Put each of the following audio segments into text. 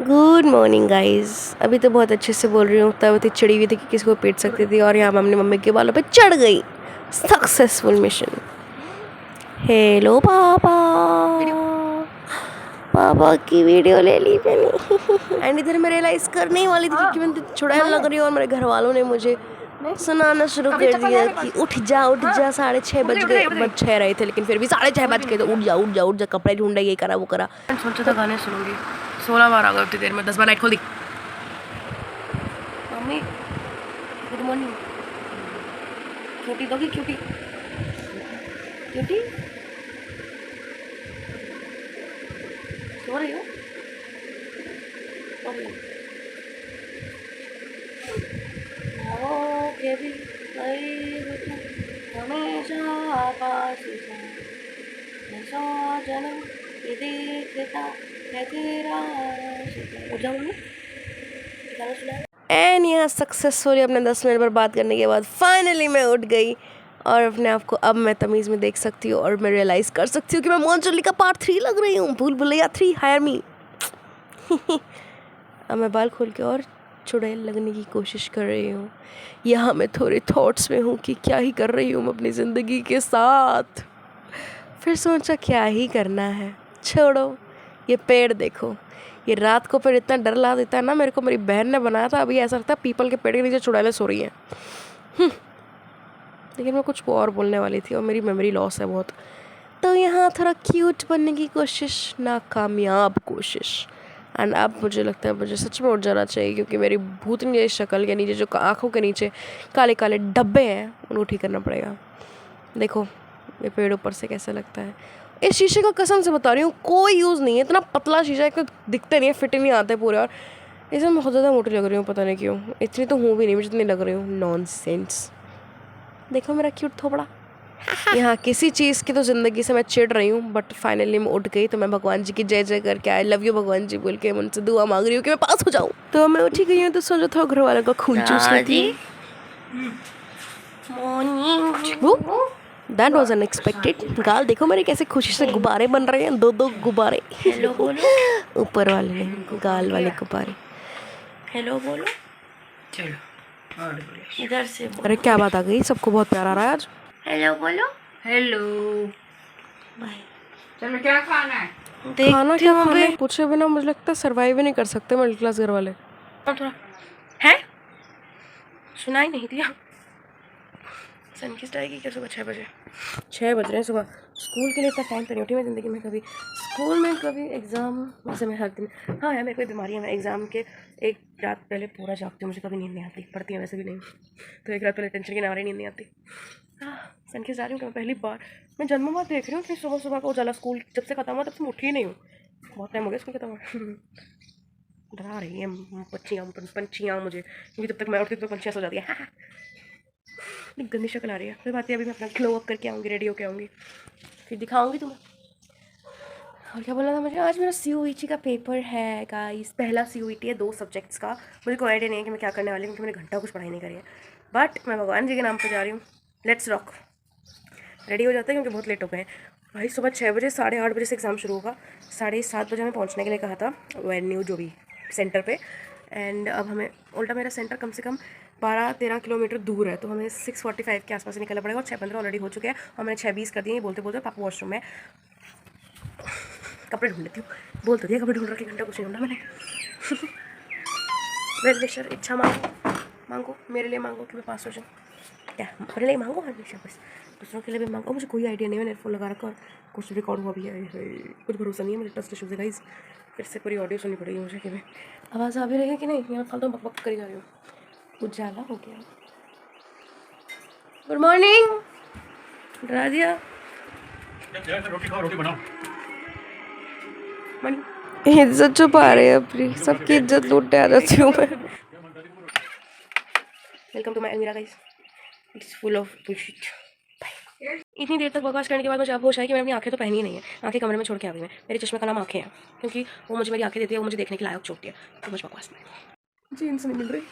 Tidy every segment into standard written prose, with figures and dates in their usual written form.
Good morning guys. अभी तो बहुत अच्छे से बोल रही हूँ, तब इतनी चिड़ी हुई थी कि किसी को पीट सकती थी, और यहाँ मैं अपनी मम्मी के बालों पे चढ़ गई। Successful mission. हेलो पापा। पापा की वीडियो ले ली मैंने। एंड इधर मैं रियलाइज करने ही वाली थी कि मैं चुड़ैल लग रही हूँ, और मेरे घर वालों ने मुझे सुनाना शुरू कर दिया कि उठ जा 6:30 बज गए। बज 6 रहे थे, लेकिन फिर भी 6:30 बज गए तो उठ जा कपड़े ढूंढे, ये करा वो करा। सोचा था गाने सुनूंगी, 16 बार आ गए उतनी देर में, 10 बार लाइट खोल दी। Mummy good morning. क्यूटी दोगी? क्यूटी क्यूटी सो रही हो? के भी हमेशा पास जन्म ये देखता है तेरा। उठ जाओ मम्मी, गाना सुना। एंड यहाँ सक्सेसफुली अपने 10 मिनट पर बात करने के बाद फाइनली मैं उठ गई, और अपने आप को अब मैं तमीज़ में देख सकती हूँ, और मैं रियलाइज़ कर सकती हूँ कि मैं मोहनचोली का पार्ट 3 लग रही हूँ। भूल भुलैया 3 हायर मी। अब मैं बाल खोल के और चुड़ैल लगने की कोशिश कर रही हूँ। यहाँ मैं थोड़े थॉट्स में हूँ कि क्या ही कर रही हूँ अपनी ज़िंदगी के साथ। फिर सोचा क्या ही करना है, छोड़ो। ये पेड़ देखो, ये रात को पेड़ इतना डर ला देता है ना मेरे को। मेरी बहन ने बनाया था, अभी ऐसा लगता है पीपल के पेड़ के नीचे चुड़ैलें सो रही हैं। लेकिन मैं कुछ और बोलने वाली थी, और मेरी मेमोरी लॉस है बहुत। तो यहाँ थोड़ा क्यूट बनने की कोशिश, नाकामयाब कोशिश। एंड अब मुझे लगता है मुझे सच में उठ जाना चाहिए, क्योंकि मेरी भूतनी जैसी शक्ल के नीचे जो आँखों के नीचे काले काले डब्बे हैं, उनको ठीक करना पड़ेगा। देखो ये पेड़ ऊपर से कैसा लगता है। इस शीशे का कसम से बता रही हूँ कोई यूज़ नहीं है। इतना पतला शीशा है कि दिखते नहीं है, फिट नहीं आते पूरे, और इसमें बहुत ज़्यादा मोटी लग रही हूँ, पता नहीं क्यों। इतनी तो हूँ भी नहीं, मुझे इतनी लग रही हूँ। नॉनसेंस। देखो मेरा क्यूट थोबड़ा। यहाँ किसी चीज़ की तो ज़िंदगी से मैं चिढ़ रही हूँ, बट फाइनली मैं उठ गई, तो मैं भगवान जी की जय जय करके आई लव यू भगवान जी बोल के उनसे दुआ मांग रही हूँ कि मैं पास हो जाऊँ। तो मैं उठी गई हूँ, तो सोचो थोड़ा घर वालों का खून चूस लेती हूँ। That was unexpected. गाल देखो मेरे कैसे खुशी से गुब्बारे बन रहे हैं, दो गुब्बारे। हेलो बोलो। ऊपर वाले नहीं, गाल वाले गुब्बारे। हेलो बोलो। चलो इधर से। अरे क्या बात आ गई, सबको बहुत प्यार आ रहा है आज। हेलो बोलो। हेलो। बाय। चलो क्या खाना है? खाना क्या खाना है पूछे बिना मुझे लगता है सर्वाइव ही नहीं कर सकते मिडिल क्लास घर वाले। थोड़ा है सुनाई नहीं दिया। सन किस आएगी क्या सुबह 6 बजे? 6 बज रहे हैं सुबह। स्कूल के लिए इतना टाइम तो नहीं उठी मैं ज़िंदगी में कभी। स्कूल में कभी एग्ज़ाम, वैसे मैं हर दिन, हाँ यार मेरे को बीमारी है, मैं एग्ज़ाम के एक रात पहले पूरा जागती हूँ, मुझे कभी नींद नहीं आती, पढ़ती है वैसे भी नहीं, तो एक रात पहले टेंशन के नारे नींद नहीं आती। सन किस जा रही हूँ मैं पहली बार, मैं जन्म बाद देख रही हूँ कि सुबह सुबह को उजाला स्कूल जब से ख़त्म हुआ तब से मैं उठी ही नहीं हूँ। बहुत टाइम हो गया स्कूल खत्म हुआ। डरा रही है पंछियाँ मुझे, क्योंकि जब तक मैं उठती तो पंछियाँ सो जाती है। गंदी शक्ल आ रही है, कोई बात नहीं, अभी मैं अपना ग्लो अप करके आऊँगी, रेडी होके आऊँगी, फिर दिखाऊँगी तुम्हें। और क्या बोलना था मुझे, आज मेरा CUET का पेपर है गाइस, पहला CUET है 2 सब्जेक्ट्स का। मुझे कोई आइडिया नहीं है कि मैं क्या करने वाली हूँ, क्योंकि मैंने घंटा कुछ पढ़ाई नहीं करी है, बट मैं भगवान जी के नाम पर जा रही हूँ। Let's rock. रेडी हो जाते हैं क्योंकि बहुत लेट हो गए हैं भाई। सुबह 6 बजे, 8:30 बजे से एग्ज़ाम शुरू होगा, 7:30 बजे हमें पहुँचने के लिए कहा था वेन्यू जो भी सेंटर पे। एंड अब हमें उल्टा, मेरा सेंटर कम से कम 12-13 किलोमीटर दूर है, तो हमें 6:45 के आसपास निकलना पड़ेगा, और 6:15 ऑलरेडी हो चुके हैं, और मैंने 6:20 कर दिए। ये बोलते बोलते पापा वॉशरूम में, कपड़े ढूंढ लेती हूँ, बोल तो दिया कपड़े ढूंढ रखे, घंटा कुछ नहीं ढूंढा मैंने। वेल इच्छा मांगो मेरे लिए मांगो कि मैं पास हो जाऊँ। क्या मेरे लिए मांगो हमेशा, बस दूसरों के लिए भी मांगो। मुझे कोई आइडिया नहीं है, मैंने एयरफोन लगा रखा और कुछ रिकॉर्ड हुआ भी है, कुछ भरोसा नहीं है, मुझे ट्रस्ट इशूज़ है गाइस। फिर से पूरी ऑडियो सुननी पड़ेगी मुझे कि मैं आवाज़ आ भी रही है कि नहीं, यहाँ फालतू बक बक करी जा रही हूँ। उजाला हो गया। Good morning. डरा दिया। रोटी खाओ, रोटी बनाओ। इज्जत छुपा रहे हैं अपनी, सबकी इज्जत लूटने आ जाती हूँ मैं। वेलकम टू माय अलमीरा guys, it's full of bullshit. इतनी देर तक बकवास करने के बाद मुझे अब होश आया कि मैंने अपनी आंखें तो पहनी ही नहीं है, आंखें कमरे में छोड़ के आ गई मैं। मेरे चश्मे का नाम आंखें हैं, क्योंकि वो मुझे मेरी आंखें देती है, वो मुझे देखने के लायक छोड़ती है, तो मुझे बकवास में जीन्स नहीं मिल रही,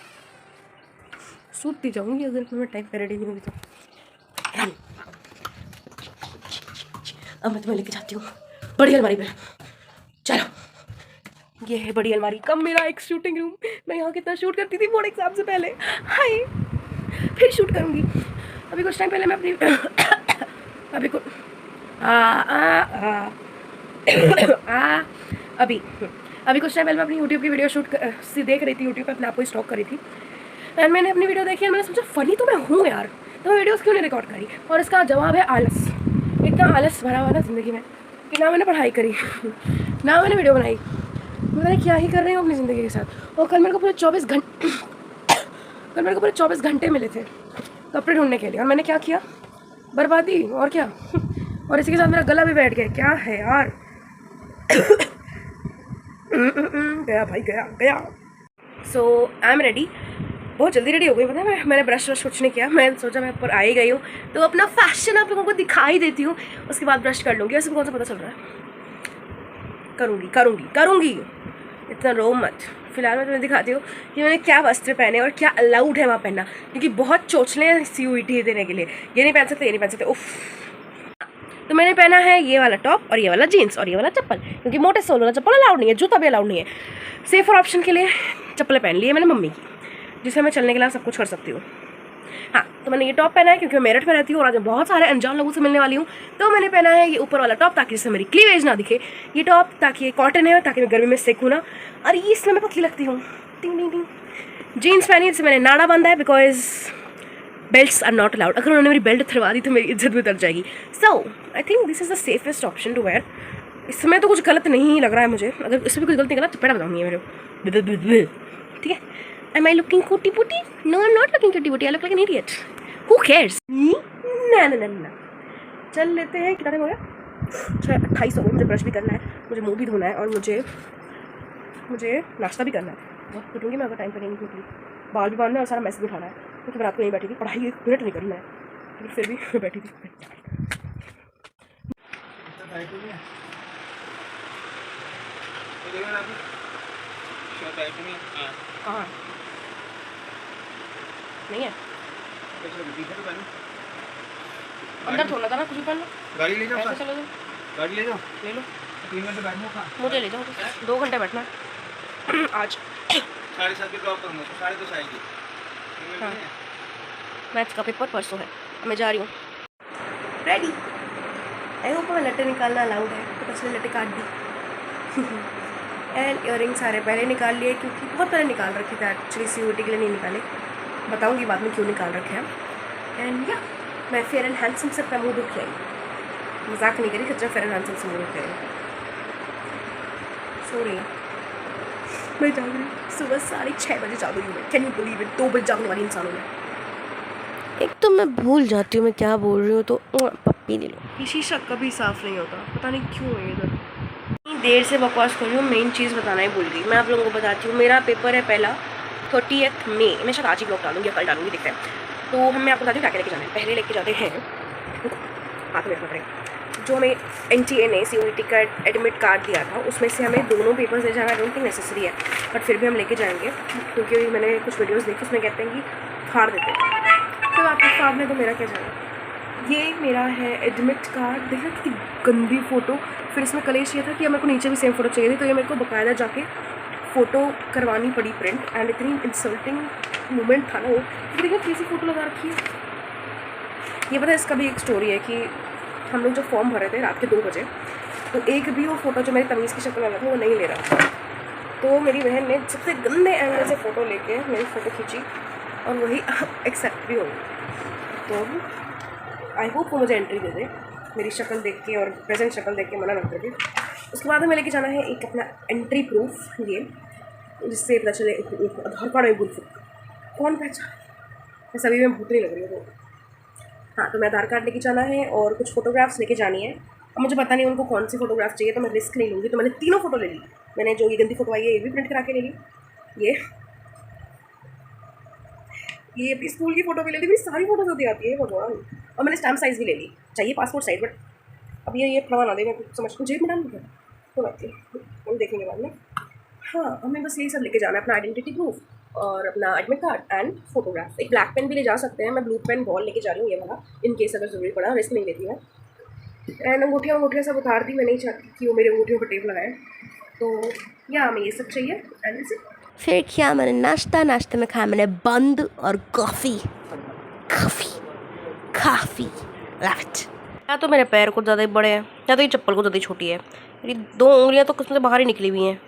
सूती जाऊँगी अगर मैं टाइम पर रेडी नहीं होगी तो। अब मैं तुम्हें लेके जाती हूँ बड़ी अलमारी पे, चलो। ये है बड़ी अलमारी, कब मेरा एक शूटिंग रूम। मैं यहाँ कितना शूट करती थी बोर्ड एग्जाम से पहले। हाय, फिर शूट करूँगी। अभी कुछ टाइम पहले मैं अपनी अभी कुछ अभी कुछ टाइम पहले मैं अपनी यूट्यूब की वीडियो देख रही थी, यूट्यूब पे अपने आप को स्टॉक करी थी। एंड मैंने अपनी वीडियो देखी और मैंने सोचा फनी तो मैं हूँ यार, तो मैं वीडियोस क्यों नहीं रिकॉर्ड करी। और इसका जवाब है आलस। इतना आलस भरा हुआ ना ज़िंदगी में कि ना मैंने पढ़ाई करी ना मैंने वीडियो बनाई, पता नहीं क्या ही कर रही हूँ अपनी ज़िंदगी के साथ। और कल मेरे को पूरे 24 घंटे मिले थे कपड़े ढूंढने के लिए, और मैंने क्या किया, बर्बादी और क्या। और इसी के साथ मेरा गला भी बैठ गया, क्या है यार। गया भाई, गया। सो आई एम रेडी, बहुत जल्दी रेडी हो गई। पता है मैंने ब्रश कुछ नहीं किया। मैं सोचा मैं ऊपर आई गई हूँ तो अपना फैशन आप लोगों को दिखाई देती हूँ, उसके बाद ब्रश कर लूँगी। वैसे कौन सा पता चल रहा है, करूँगी। इतना रो मत। फिलहाल मैं तुम्हें दिखाती हूँ कि मैंने क्या वस्त्र पहने और क्या अलाउड है वहाँ पहनना, क्योंकि बहुत चोचले हैं CUET देने के लिए। ये नहीं पहन सकते, उफ। तो मैंने पहना है ये वाला टॉप और ये वाला जीन्स और ये वाला चप्पल, क्योंकि मोटे सोल वाला चप्पल अलाउड नहीं है, जूता भी अलाउड नहीं है। सेफ और ऑप्शन के लिए चप्पलें पहन ली है मैंने मम्मी की, जिससे मैं चलने के लिए सब कुछ कर सकती हूँ। हाँ, तो मैंने ये टॉप पहना है क्योंकि मैं मेरठ में रहती हूँ और आज मैं बहुत सारे अनजान लोगों से मिलने वाली हूँ। तो मैंने पहना है ये ऊपर वाला टॉप ताकि इससे मेरी क्लीवेज ना दिखे। ये टॉप ताकि ये कॉटन है, ताकि मैं गर्मी में सेकूँ ना, और ये इसमें मैं पतली लगती हूँ। टिंग टिंग टिंग। जीन्स पहनी, जिससे मैंने नाड़ा बांधा है, because belts are not allowed. अगर उन्होंने मेरी बेल्ट उतरवा दी तो मेरी इज्जत भी उतर जाएगी। So I think this is the safest option to wear. इसमें तो कुछ गलत नहीं लग रहा है मुझे, अगर इसमें भी कुछ गलत निकला तो चपेटा बताऊँगी मेरे को, ठीक है। Am I looking cutie putty? No, I'm not looking cutie putty. I look like an idiot. Who cares? ना। चल लेते हैं, कितना टाइम हो गया? 28 हो गए। मुझे ब्रश भी करना है, मुझे मुंह भी धोना है, और मुझे नाश्ता भी करना है। बहुत कुटूँगी मैं अगर टाइम पर नहीं क्योंकि बाल भी बांधना है और सारा मैसेज भी उठाना है, क्योंकि मैं रात को नहीं बैठी थी, पढ़ाई 1 मिनट नहीं करी मैं, लेकिन फिर भी मैं बैठी थी। हाँ नहीं है, अंदर छोड़ना था ना, कुछ भी पहन लो। गाड़ी ले जाओ, चलो जाओ, गाड़ी ले जाओ, ले लो। 3 घंटे बैठना कहाँ? मुझे ले जाओ, 2 घंटे बैठना आज। 7:30 के ड्रॉप करूँगा, 2:30 आएगी। हाँ, मैथ्स का पेपर परसों है, मैं जा रही हूँ। रेडी। आई होप मैं लट्टे निकालना अलाउड है, तो इसलिए लट्टे काट दी। एंड इयररिंग सारे पहले निकाल लिए, क्योंकि बहुत पहले निकाल रखे थे एक्चुअली, CUET के लिए नहीं निकाले। बताऊँगी बाद में क्यों निकाल रखे हैं। एंड या मैं फेयर एंड हैंडसम से अपना मुँह धो के आई, मजाक नहीं करी, सच्चा फेयर एंड हैंडसम से मुँह धो के आई। सो रही मैं जाग रही हूँ, सुबह 6:30 बजे जाग रही हूँ मैं। Can you believe it? 2 बजे जागने वाली इंसान हूँ मैं। एक तो मैं भूल जाती हूँ मैं क्या बोल रही हूँ, तो पप्पी ले लो। ये शीशा कभी साफ़ नहीं होता, पता नहीं क्यों है इधर। इतनी देर से बकवास कर रही हूँ, मेन चीज़ बताना ही भूल गई। मैं आप लोगों को बताती हूँ, मेरा पेपर है पहला 30 मई। मैं शायद आज ही ब्लॉग डालूंगी या कल डालूंगी, देखते हैं। तो मैं आपको बताती हूँ क्या क्या लेके जाना है। पहले लेके जाते हैं, हाथ में रखना पड़ेगा, जो हमें NTA ने CUET का एडमिट कार्ड दिया था, उसमें से हमें दोनों पेपर्स ले जाना। आई डोंट थिंक नेसेसरी है, बट फिर भी हम लेके जाएंगे, क्योंकि मैंने कुछ वीडियोस देखी, उसमें कहते हैं कि फाड़ देते हैं। तो आपको फाड़ने तो मेरा क्या जाना। ये मेरा है एडमिट कार्ड, देखा कितनी गंदी फ़ोटो। फिर इसमें कलेश ये था कि मेरे को नीचे भी सेम फ़ोटो चाहिए थी, तो ये मेरे को बाकायदा जाके फ़ोटो करवानी पड़ी प्रिंट। एंड इतनी इंसल्टिंग मोमेंट था ना वो, देखिए कैसी फ़ोटो लगा रखी है। ये पता है, इसका भी एक स्टोरी है कि हम लोग जब फॉर्म भरे थे रात के 2 बजे, तो एक भी वो फ़ोटो जो मेरी तमीज़ की शक्ल में था वो नहीं ले रहा था। तो मेरी बहन ने सबसे गंदे एंगल से फ़ोटो लेके मेरी फ़ोटो खींची, और वही एक्सेप्ट भी हो गई। तो आई होप वो मुझे एंट्री दे दे, मेरी शक्ल देख के और प्रेजेंट शक्ल देख के मना ना कर दे। उसके बाद हमें लेके जाना है एक अपना एंट्री प्रूफ, ये जिससे पता चले आधार कार्ड में बुलफुक कौन पहचान। मैं सभी में भूतनी लग रही हूँ। हाँ, तो मैं आधार कार्ड लेके जाना है और कुछ फ़ोटोग्राफ्स लेके जानी है। अब मुझे पता नहीं उनको कौन सी फ़ोटोग्राफ चाहिए, तो मैं रिस्क नहीं लूँगी। तो मैंने 3 फ़ोटो ले ली। मैंने जो ये गंदी फ़ोटो आई है ये भी प्रिंट करा के ले ली, ये अपनी स्कूल की फ़ोटो भी ले ली, मेरी सारी फ़ोटो होती आती है भगवान। और मैंने स्टैम्प साइज़ भी ले ली, चाहिए पासपोर्ट साइज़, बट अब ये फड़वा ना दे, मैं कुछ समझ जेब में डाल दूँगा, कोई बात नहीं, हम देखेंगे बाद में। हाँ, हमें बस यही सब लेके जाना है, अपना आइडेंटिटी प्रूफ और अपना एडमिट कार्ड एंड फोटोग्राफ। एक ब्लैक पेन भी ले जा सकते हैं, मैं ब्लू पेन बॉल लेके जा रही हूँ, ये वाला, इन केस अगर ज़रूरी पड़ा, रिस्क नहीं लेती मैं। एंड अंगूठियाँ सब उतार दी, मैं नहीं चाहती कि वो मेरे अंगूठियों पर टेप लगाए। तो या हमें ये सब चाहिए एंड इट्स इट। फिर किया मैंने नाश्ता, नाश्ते में खाया मैंने बंद और कॉफ़ी। काफ़ी काफ़ी लव इट। या तो मेरे पैर कुछ ज़्यादा ही बड़े हैं या तो ये चप्पल कुछ ज़्यादा ही छोटी है। मेरी 2 उंगलियां तो किस्म से बाहर ही निकली हुई हैं।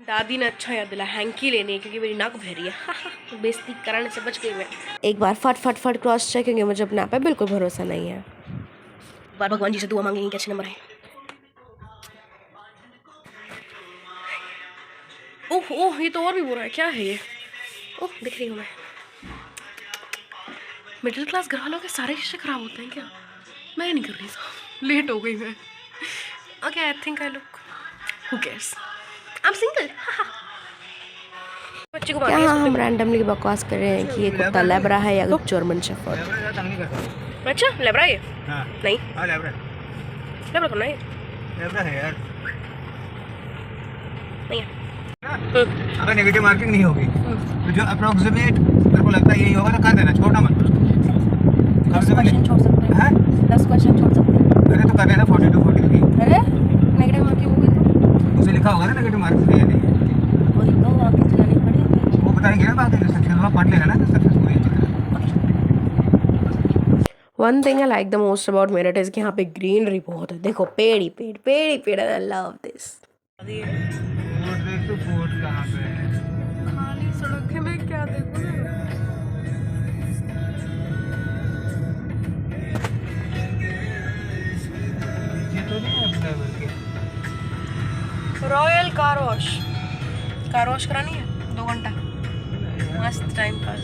दादी ने अच्छा याद दिला हैंकी लेनी है क्योंकि मेरी नाक बह रही है। बेइज्जती कराने से बच गई मैं। एक बार फट क्रॉस चेक, क्योंकि मुझे अपने आप पे बिल्कुल भरोसा नहीं है। बार भगवान जी से दुआ मांगेंगे कि अच्छे नंबर आए। ओह ओह ये तो और भी बुरा है। क्या है ये? ओह दिख रही हूँ मैं। मिडिल क्लास घर वालों के सारे रिश्ते खराब होते हैं क्या? मैं नहीं कर रही था, लेट हो गई मैं। Okay I think I look who cares I am single. बच्चे को क्या हम रैंडमली बकवास कर रहे हैं कि ये कुत्ता लैब्रा है या जर्मन शेफर्ड? लेब्रा ज़्यादा तंग नहीं करता। अच्छा लेब्रा है ये? हाँ नहीं हाँ लेब्रा लेब्रा तो नहीं है यार। नहीं है। अगर नेगेटिव मार्किंग नहीं होगी तो जो अप्रोक्सीमेट मेरे को लगता है यही होगा तो कर देना, छोड़ना मत। 10 क्वेश्चन छोड़ सकते हैं। हाँ 10 क्वेश्चन छोड़ सकते हैं। अरे तो कर देना 42 43। अरे नेगेटिव मार्किंग होगी तो उसे लिखा होगा ना नेगेटिव मार्किंग नहीं है। वही तो आगे चलानी पड़ेगी। वो बताएंगे ना बाकी सेक्शन में पढ़ लेगा ना तो सक्सेस पूरी अच्छी तरह। One thing I like the most about Meerut is कि यहाँ पे ग्रीनरी बहुत है। देखो पेड़ ही पेड़, पेड़ ही पेड़। I love this. फोर्ट देख तो फोर्ट कहाँ पे है? खाली सड़क है, मैं क्या देखूं? ये तो नहीं है अपने लेवल के। रॉयल कार वॉश करानी है 2 घंटा मस्त टाइम पास।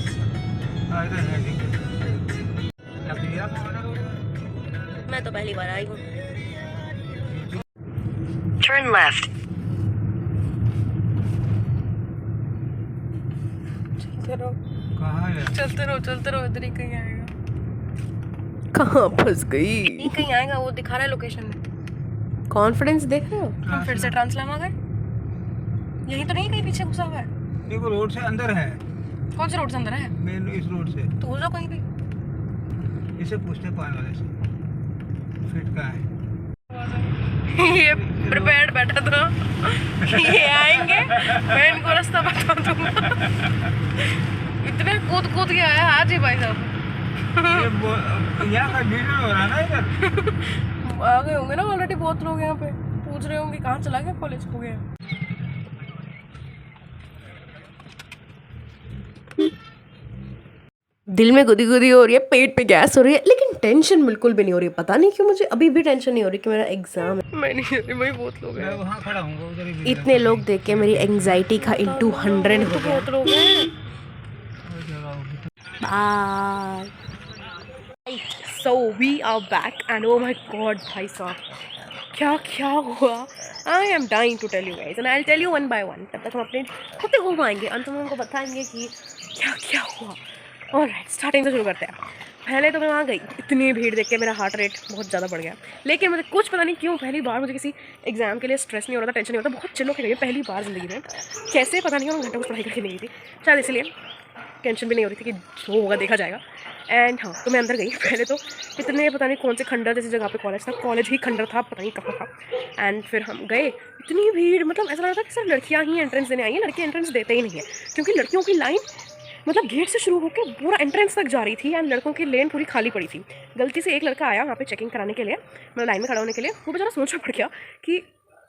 हाँ इधर है ठीक है। लकड़ी आप मैं तो पहली बार आई हूँ। Turn left. कहाँ है? चलते रहो इधर ही कहीं आएगा। कहाँ फंस गई? नहीं कहीं आएगा, वो दिखा रहा है लोकेशन में। कॉन्फिडेंस देख रहे हो? हम फिर से ट्रांसलाम आ गए। यही तो नहीं कहीं पीछे घुसा हुआ है? नहीं वो रोड से अंदर है। कौन से रोड से अंदर है? मेन इस रोड से। तो हो जाओ कहीं भी। इसे पूछते हैं पान वाले से फिट का है। ये प्रिपेयर्ड बैठा था ये आएंगे, मैं इनको रास्ता बता दूंगा। इतने कूद के आया आज ही भाई साहब। यहाँ का वीडियो हो रहा है ना इधर। आ गए होंगे ना ऑलरेडी, बहुत लोग यहाँ पे पूछ रहे होंगे कहाँ चला गया, कॉलेज हो गया। दिल में गुदी गुदी हो रही है, पेट पे गैस हो रही है, लेकिन टेंशन बिल्कुल भी नहीं हो रही है। पता नहीं क्यों मुझे अभी भी टेंशन नहीं हो रही कि मेरा एग्जाम है। मैं नहीं कर रही, वही बहुत लोग मैं हैं। वहाँ खड़ा हूँ उधर ही। इतने लोग देख के मेरी एंजाइटी का into 100 हो गया। बहुत लोग हैं। Bye. So we are back and oh my god भाई साहब क्या हुआ? I am dying to tell you guys and I'll tell you one by one। तब तक हम अपने खुद से घुमाएंगे, अंत में उनको बताएंगे कि क्या हुआ। ऑलराइट स्टार्टिंग से शुरू करते हैं। पहले तो मैं वहाँ गई, इतनी भीड़ देख के मेरा हार्ट रेट बहुत ज़्यादा बढ़ गया। लेकिन मुझे कुछ पता नहीं क्यों पहली बार मुझे किसी एग्जाम के लिए स्ट्रेस नहीं हो रहा था, टेंशन नहीं होता। बहुत चिल्लो के गई पहली बार ज़िंदगी में, कैसे पता नहीं, और घंटा कुछ पढ़ाई करके नहीं गई थी शायद, इसलिए टेंशन भी नहीं हो रही थी कि जो होगा देखा जाएगा। एंड हाँ तो मैं अंदर गई। पहले तो इतने पता नहीं कौन से खंडर जैसी जगह पे कॉलेज था, कॉलेज ही खंडर था, पता नहीं कहाँ था। एंड फिर हम गए, इतनी भीड़, मतलब ऐसा लग रहा था कि सिर्फ लड़कियाँ ही एंट्रेंस देने आई हैं, लड़के एंट्रेंस देते ही नहीं है क्योंकि लड़कियों की लाइन मतलब गेट से शुरू होकर पूरा एंट्रेंस तक जा रही थी एंड लड़कों की लेन पूरी खाली पड़ी थी। गलती से एक लड़का आया वहाँ पे चेकिंग कराने के लिए, मतलब लाइन में खड़ा होने के लिए। वो बेचारा सोच में पड़ गया कि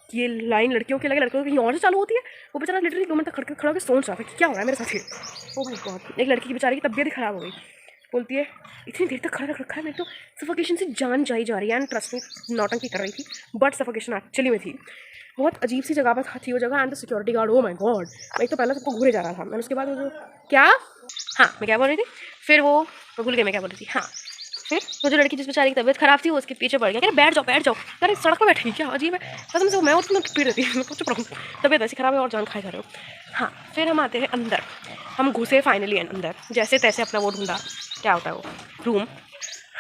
ये लाइन लड़कियों की लगे, लड़कों की कहीं और से चालू होती है। वो बेचारा लिटरली 2 मिनट तक खड़ा होकर सोच रहा था कि क्या हो रहा है मेरे साथ। ओ माय गॉड, एक लड़की की बेचारी की तबीयत खराब हो गई। बोलती है इतनी देर तक खड़ा रखा है, मैं तो सफोकेशन से जान जा रही है। एंड ट्रस्ट में नौटंकी कर रही थी बट सफोकेशन एक्चुअली में थी। बहुत अजीब सी जगह पर थी वो जगह। And the security guard, oh my God, मैं तो पहले सबको घूरे जा रहा था। मैंने उसके बाद वो जो क्या मैं क्या बोल रही थी, फिर वो भूल गई मैं क्या बोल रही थी। हाँ फिर वो जो लड़की जिस बेचारी की तबीयत खराब थी वो उसके पीछे पड़ गया। अरे बैठ जाओ यार, सड़क पर बैठी क्या अजीब है कसम से। मैं उतना पीड़ रही मैं कुछ प्रॉब्लम, तबीयत ऐसी खराब है और जान खाए जा रहे हो। हाँ फिर हम आते हैं अंदर, हम घुसे फाइनली अंदर, जैसे तैसे अपना वो ढूंढा, क्या होता है वो रूम।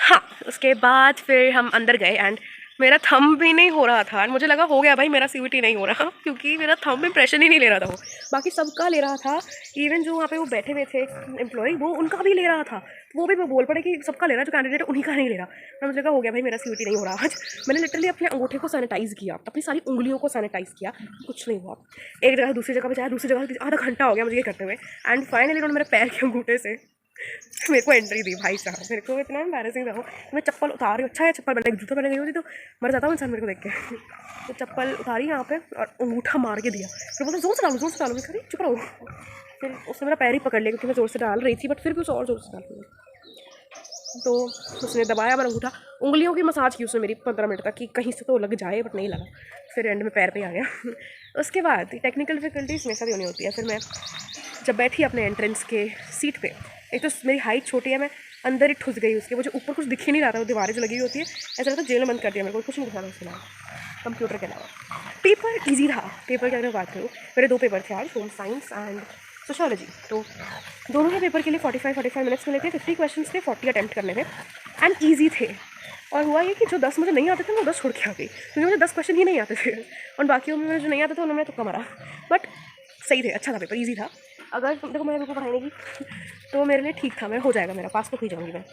हाँ उसके बाद फिर हम अंदर गए एंड मेरा थंब भी नहीं हो रहा था, मुझे लगा हो गया भाई मेरा CVT नहीं हो रहा, क्योंकि मेरा थंब इम्प्रेशन ही नहीं ले रहा था वो। बाकी सबका ले रहा था, इवन जो वहाँ पे वो बैठे हुए थे एम्प्लॉय, वो उनका भी ले रहा था। वो भी बोल पड़े कि सबका ले रहा है, जो कैंडिडेट उन्हीं का नहीं ले रहा। तो मुझे लगा हो गया भाई मेरा CVT नहीं हो रहा आज। मैंने लिटरली अपने अंगूठे को सैनिटाइज़ किया, अपनी सारी उंगलियों को सैनिटाइज़ किया, कुछ नहीं हुआ। एक जगह दूसरी जगह पर जाया, दूसरी जगह आधा घंटा हो गया मुझे ये करते हुए, एंड फाइनली उन्होंने मेरे पैर के अंगूठे से मेरे को एंट्री दी। भाई साहब मेरे को इतना एम्बैरेसिंग था। मैं चप्पल उतार रही हूँ, अच्छा है चप्पल पहन जूता पहने गई होती तो मर जाता हूँ इंसान मेरे को देख के। तो चप्पल उतारी यहाँ पे और अंगूठा मार के दिया, फिर बोलते जोर से डालो, जोर से डालो। मैं करी चुप रहो। फिर उसने मेरा पैर ही पकड़ लिया, क्योंकि मैं जोर से डाल रही थी, बट फिर भी उसे और जोर से डाल रही। तो उसने दबाया मेरा अंगूठा, उंगलियों की मसाज की उसने मेरी 15 मिनट तक, कि कहीं से तो लग जाए, बट नहीं लगा। फिर एंड में पैर पे आ गया। उसके बाद टेक्निकल डिफिकल्टीज मेरे साथ ही होनी होती है। फिर मैं जब बैठी अपने एंट्रेंस के सीट पे, एक तो मेरी हाइट छोटी है, मैं अंदर ही ठुस गई उसके, मुझे ऊपर कुछ दिख ही नहीं रहा था, वो दीवारें जो लगी हुई होती है ऐसा लगता है जेल में बंद कर दिया मेरे को, कुछ नहीं दिखा रहा उसके अलावा कंप्यूटर के अलावा। पेपर ईजी था। पेपर की अगर मैं बात करूँ, मेरे 2 पेपर थे आज, होम साइंस एंड सोशियोलॉजी। तो दोनों के पेपर के लिए 45 मिनट्स मिले थे, 50 क्वेश्चन थे, 40 अटैम्प्ट करने थे एंड ईजी थे। और हुआ ये कि जो 10 मुझे नहीं आते थे, वो 10 छोड़ के आ गई, क्योंकि मुझे 10 क्वेश्चन ही नहीं आते थे, और बाकी में जो नहीं आते थे उन्होंने तुक्का मारा। बट सही थे, अच्छा था पेपर, ईजी था। अगर देखो मैं को पढ़ाई नहीं की तो मेरे लिए ठीक था, मैं हो जाएगा, मेरा पास तो हो जाऊँगी मैं।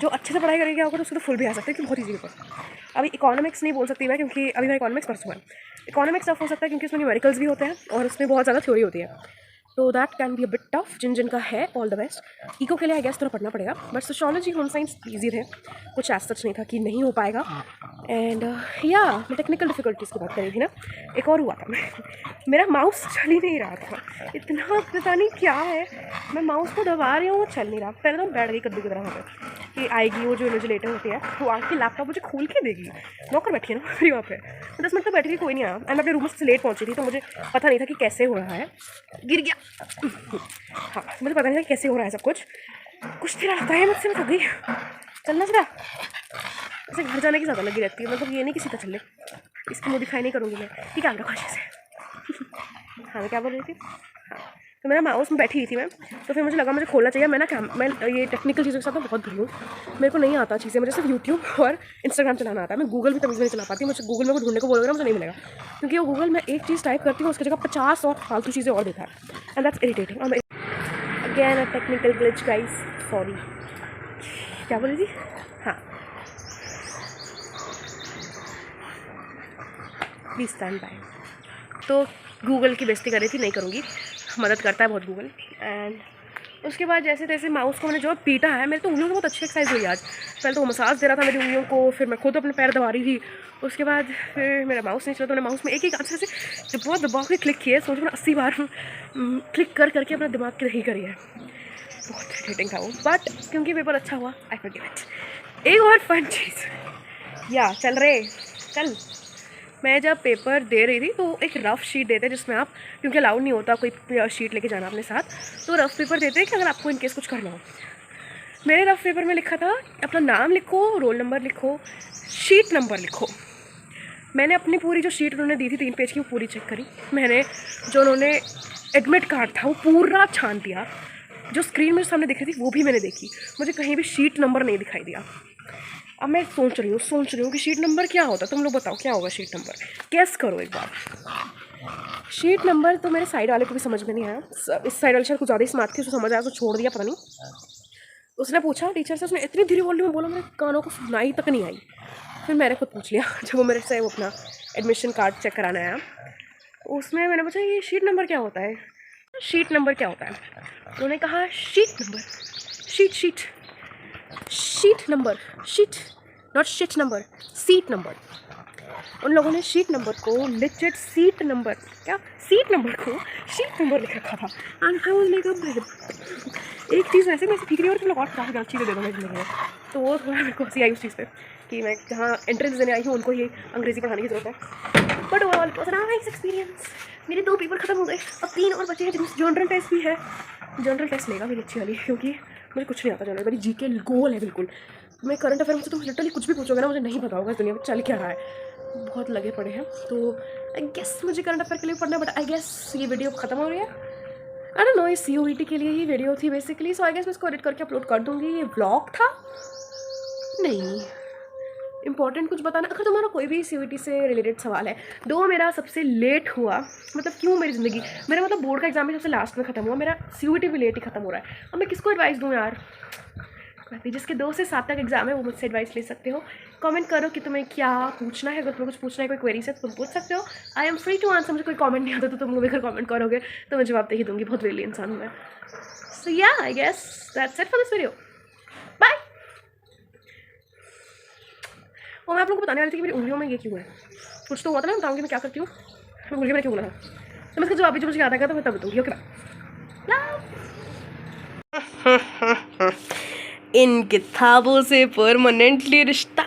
जो अच्छे से पढ़ाई करेगी होगा तो उसको तो फुल भी आ सकता है, क्योंकि बहुत ईजी पेपर। अभी इकोनॉमिक्स नहीं बोल सकती मैं, क्योंकि अभी मैं इकोनॉमिक्स परसों है। इकोनॉमिक्स टफ हो सकता है क्योंकि उसमें न्यूमेरिकल्स भी होते हैं और उसमें बहुत ज़्यादा थ्योरी होती है, तो that can be a bit tough. जिनका है ऑल द बेस्ट। इको के लिए आई गेस थोड़ा पढ़ना पड़ेगा, but sociology home science easy थे, कुछ ऐसा सच नहीं था कि नहीं हो पाएगा। एंड या मैं टेक्निकल डिफिकल्टीज़ की बात कर रही थी ना, एक और हुआ था। मेरा माउस चल ही नहीं रहा था, इतना पता नहीं क्या है, मैं माउस को दबा रही हूँ वो चल नहीं रहा। पहले तो बैठ गई कद्दू की तरह वहाँ पे कि आएगी वो जो इन्विजिलेटर होती है, वो आके लैपटॉप मुझे खोल के देगी। नौकर बैठी है ना मेरी वहाँ पे, 10 मिनट तक बैठी थी, कोई नहीं आया। एंड मैं अपने रूम से लेट पहुँची थी, तो मुझे पता नहीं था कि कैसे हो रहा है, गिर गया। हाँ मुझे पता नहीं था कि कैसे हो रहा है सब कुछ तेरा लगता है मुझसे, मैं थक गई। चलना सीधा, ऐसे घर जाने की ज़्यादा लगी रहती है, मतलब ये नहीं कि सीधा चल ले, इसकी मुँह दिखाई नहीं करूँगी मैं, ठीक है रखो अच्छे से। हाँ मैं क्या बोल रही थी, हाँ तो मेरा माउस में बैठी हुई थी मैं, तो फिर मुझे लगा मुझे खोलना चाहिए। मैं ये टेक्निकल चीज़ों के साथ बहुत भूल हूँ, मेरे को नहीं आता चीज़ें, मुझे सिर्फ यूट्यूब और इंस्टाग्राम चलाना आता है। मैं गूगल भी तमीज़ नहीं चला पाती, मुझे गूगल में को ढूंढने को बोलोगे ना मुझे नहीं मिलेगा, क्योंकि वो गूगल में एक चीज़ टाइप करती हूँ उसकी जगह 50 और फालतू चीज़ें और देता है, and that's irritating. Again a technical glitch guys, sorry. क्या बोल रही थी, हाँ प्लीज़ स्टैंड बाय। तो गूगल की बेइज्जती कर रही थी, नहीं करूँगी, मदद करता है बहुत गूगल। एंड उसके बाद जैसे तैसे माउस को मैंने जो पीटा है, मेरे तो उंगलियों में बहुत अच्छी एक्सरसाइज हुई आज। पहले तो वो मसाज दे रहा था मेरी उंगलियों को, फिर मैं खुद अपने पैर दबा रही थी, उसके बाद फिर मेरा माउस नहीं चला, तो मैंने माउस में एक एक आंसर से बहुत दबा के क्लिक किए, सोचो मैंने 80 बार क्लिक करके अपना दिमाग की रही करी है। बहुत इरिटेटिंग था वो, बट क्योंकि पेपर अच्छा हुआ आई फॉरगिव इट। एक और फन चीज़, या चल रहे चल, मैं जब पेपर दे रही थी तो एक रफ़ शीट देते हैं जिसमें आप, क्योंकि अलाउड नहीं होता कोई शीट लेके जाना अपने साथ, तो रफ़ पेपर देते हैं कि अगर आपको इनकेस कुछ करना हो। मेरे रफ़ पेपर में लिखा था अपना नाम लिखो, रोल नंबर लिखो, शीट नंबर लिखो। मैंने अपनी पूरी जो शीट उन्होंने दी थी 3 पेज की, वो पूरी चेक करी मैंने। जो उन्होंने एडमिट कार्ड था वो पूरा छान दिया, जो स्क्रीन में सामने दिख रही थी वो भी मैंने देखी, मुझे कहीं भी शीट नंबर नहीं दिखाई दिया। अब मैं सोच रही हूँ कि शीट नंबर क्या होता है, तुम लोग बताओ क्या होगा शीट नंबर, गेस करो एक बार। शीट नंबर तो मेरे साइड वाले को भी समझ में नहीं आया, इस साइड वाले शायद कुछ ज़्यादा स्मार्ट थी, उसको समझ आया तो छोड़ दिया, पता नहीं। उसने पूछा टीचर से, उसने इतनी धीरे वॉल्यूम में बोला मेरे कानों को सुनाई तक नहीं आई। फिर मैंने खुद पूछ लिया जब वो मेरे से वो अपना एडमिशन कार्ड चेक कराना आया, उसमें मैंने पूछा ये शीट नंबर क्या होता है, शीट नंबर क्या होता है। उन्होंने कहा sheet number, sheet number, sheet not sheet number, seat number. उन लोगों ने शीट नंबर को लिटरेट सीट नंबर, क्या सीट नंबर को शीट नंबर लिख रखा था। एंड आई वाज लाइक एक चीज़ वैसे मैं ठीक नहीं, और लोग और काफ़ी गलत चीज़ें दे दो मेरे, तो वो थोड़ा मेरे को हंसी आई उस चीज़ पे कि मैं जहाँ एंट्रेंस देने आई हूँ उनको ही अंग्रेज़ी पढ़ाने की ज़रूरत है। But overall it was a nice experience. मेरे 2 पेपर खत्म हो गए, अब 3 और बचे हैं, जिनमें जनरल टेस्ट भी है। जनरल टेस्ट लेगा मेरी अच्छी वाली, क्योंकि मुझे कुछ नहीं आता जनरल, मेरी जीके गोल है बिल्कुल। मैं करंट अफेयर से तो लिटरली कुछ भी पूछोगे ना मुझे नहीं पता होगा इस दुनिया में चल क्या रहा है, बहुत लगे पड़े हैं। तो आई गेस मुझे करंट अफेयर के लिए पढ़ना है, बट आई गेस ये वीडियो ख़त्म हो रही है। आई डोंट नो, ये COET के लिए ही वीडियो थी बेसिकली, सो आई गेस मैं इसको एडिट करके अपलोड कर दूँगी। ये व्लॉग था नहीं, इंपॉर्टेंट कुछ बताना, अगर तुम्हारा कोई भी CVT से रिलेटेड सवाल है। दो मेरा सबसे लेट हुआ, मतलब क्यों मेरी ज़िंदगी, मेरा मतलब बोर्ड का एग्जाम भी सबसे लास्ट में ख़त्म हुआ, मेरा CVT भी लेट ही ख़त्म हो रहा है। अब मैं किसको एडवाइस दूँ यार। जिसके 2 से 7 तक एग्जाम है वो मुझसे एडवाइस ले सकते हो। कमेंट करो कि तुम्हें क्या पूछना है, अगर तुम्हें कुछ पूछना है, कोई क्वेरी है तो तुम पूछ सकते हो। I am free to answer. मुझे कोई कमेंट नहीं आता तो तुम लोग अगर कमेंट करोगे तो मैं जवाब दे ही दूँगी, बहुत वेली इंसान हूँ मैं। So yeah I guess that's it for this video, bye. और मैं आप लोगों को बताने वाली थी कि मेरी उंगलियों में ये क्यों है, कुछ तो हुआ था, मैं बताऊँगी मैं क्या करती हूँ। मैं भूल गई मैंने क्यों बोला था, तो मैं इसका जवाब भी जो मुझे याद आएगा तो मैं तब बताऊँगी। Okay bye. इन किताबों से परमानेंटली रिश्ता